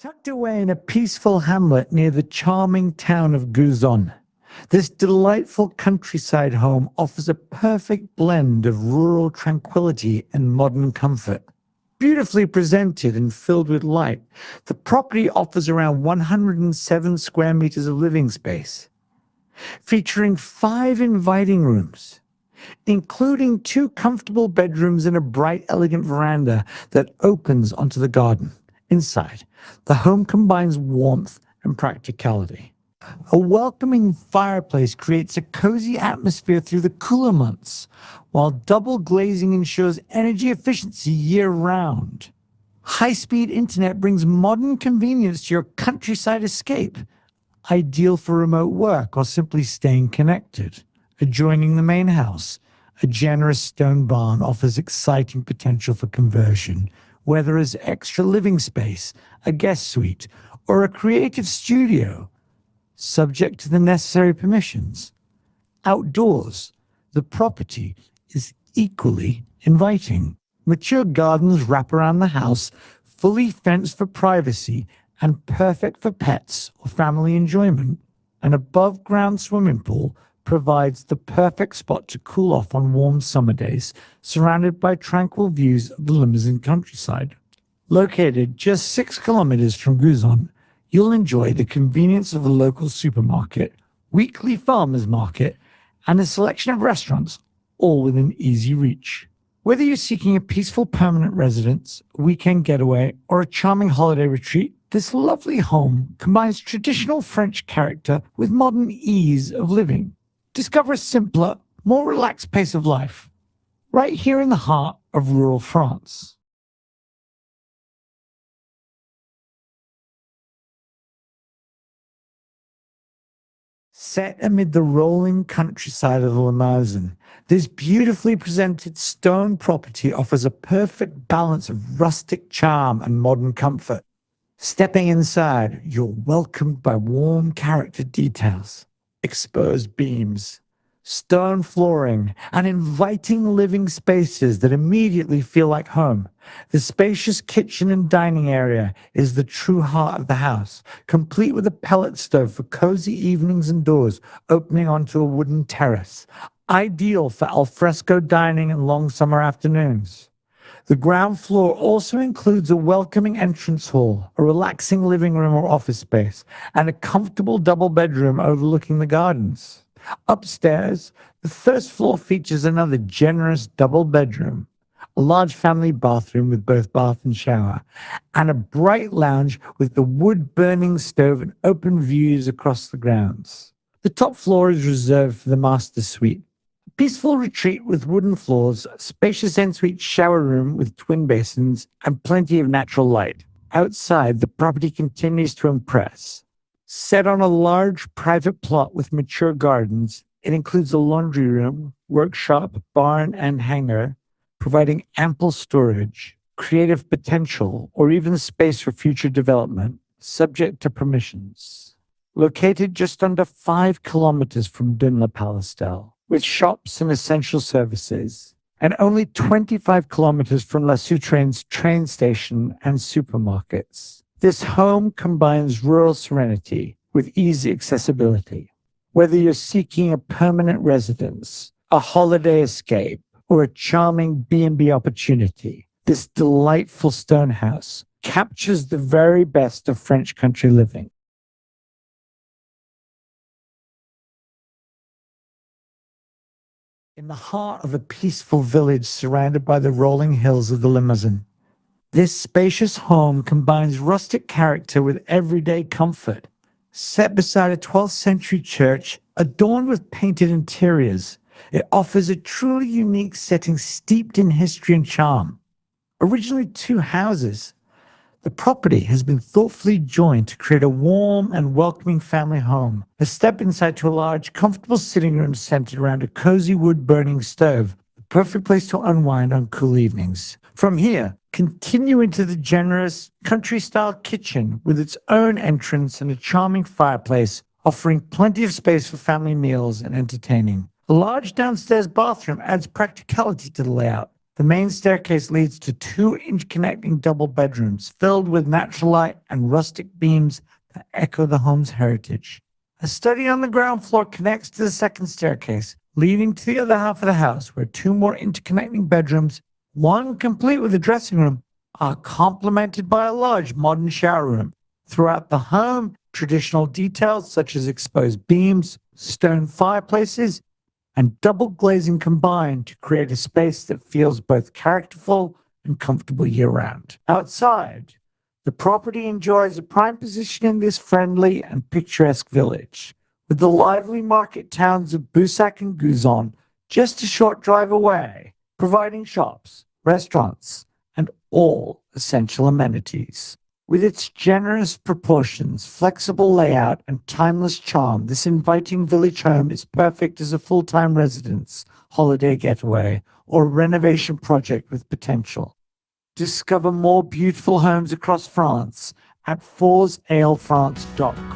Tucked away in a peaceful hamlet near the charming town of Guzon, this delightful countryside home offers a perfect blend of rural tranquility and modern comfort. Beautifully presented and filled with light, the property offers around 107 square meters of living space, featuring 5 inviting rooms, including 2 comfortable bedrooms and a bright, elegant veranda that opens onto the garden. Inside, the home combines warmth and practicality. A welcoming fireplace creates a cozy atmosphere through the cooler months, while double glazing ensures energy efficiency year-round. High-speed internet brings modern convenience to your countryside escape, ideal for remote work or simply staying connected. Adjoining the main house, a generous stone barn offers exciting potential for conversion, whether as extra living space, a guest suite, or a creative studio, subject to the necessary permissions. Outdoors, the property is equally inviting. Mature gardens wrap around the house, fully fenced for privacy and perfect for pets or family enjoyment. An above-ground swimming pool provides the perfect spot to cool off on warm summer days, surrounded by tranquil views of the Limousin countryside. Located just 6 kilometers from Guzon, you'll enjoy the convenience of a local supermarket, weekly farmers market, and a selection of restaurants, all within easy reach. Whether you're seeking a peaceful permanent residence, a weekend getaway, or a charming holiday retreat, this lovely home combines traditional French character with modern ease of living. Discover a simpler, more relaxed pace of life, right here in the heart of rural France. Set amid the rolling countryside of the Limousin, this beautifully presented stone property offers a perfect balance of rustic charm and modern comfort. Stepping inside, you're welcomed by warm character details, exposed beams, stone flooring, and inviting living spaces that immediately feel like home. The spacious kitchen and dining area is the true heart of the house, complete with a pellet stove for cozy evenings and doors opening onto a wooden terrace, ideal for alfresco dining and long summer afternoons. The ground floor also includes a welcoming entrance hall, a relaxing living room or office space, and a comfortable double bedroom overlooking the gardens. Upstairs, the first floor features another generous double bedroom, a large family bathroom with both bath and shower, and a bright lounge with the wood-burning stove and open views across the grounds. The top floor is reserved for the master suite. Peaceful retreat with wooden floors, spacious ensuite shower room with twin basins, and plenty of natural light. Outside, the property continues to impress. Set on a large private plot with mature gardens, it includes a laundry room, workshop, barn, and hangar, providing ample storage, creative potential, or even space for future development, subject to permissions. Located just under 5 kilometers from Dun-la-Palestel, with shops and essential services, and only 25 kilometers from La Soutran's train station and supermarkets. This home combines rural serenity with easy accessibility. Whether you're seeking a permanent residence, a holiday escape, or a charming B&B opportunity, this delightful stone house captures the very best of French country living. In the heart of a peaceful village surrounded by the rolling hills of the Limousin, this spacious home combines rustic character with everyday comfort. Set beside a 12th century church adorned with painted interiors, it offers a truly unique setting steeped in history and charm. Originally 2 houses, the property has been thoughtfully joined to create a warm and welcoming family home. A step inside to a large, comfortable sitting room centered around a cozy wood-burning stove, the perfect place to unwind on cool evenings. From here, continue into the generous, country-style kitchen with its own entrance and a charming fireplace, offering plenty of space for family meals and entertaining. A large downstairs bathroom adds practicality to the layout, The main staircase leads to two interconnecting double bedrooms filled with natural light and rustic beams that echo the home's heritage. A study on the ground floor connects to the second staircase, leading to the other half of the house, where two more interconnecting bedrooms, one complete with a dressing room, are complemented by a large modern shower room. Throughout the home, traditional details such as exposed beams, stone fireplaces, and double glazing combine to create a space that feels both characterful and comfortable year-round. Outside, the property enjoys a prime position in this friendly and picturesque village, with the lively market towns of Boussac and Guzon just a short drive away, providing shops, restaurants, and all essential amenities. With its generous proportions, flexible layout, and timeless charm, this inviting village home is perfect as a full-time residence, holiday getaway, or renovation project with potential. Discover more beautiful homes across France at forsalefrance.com.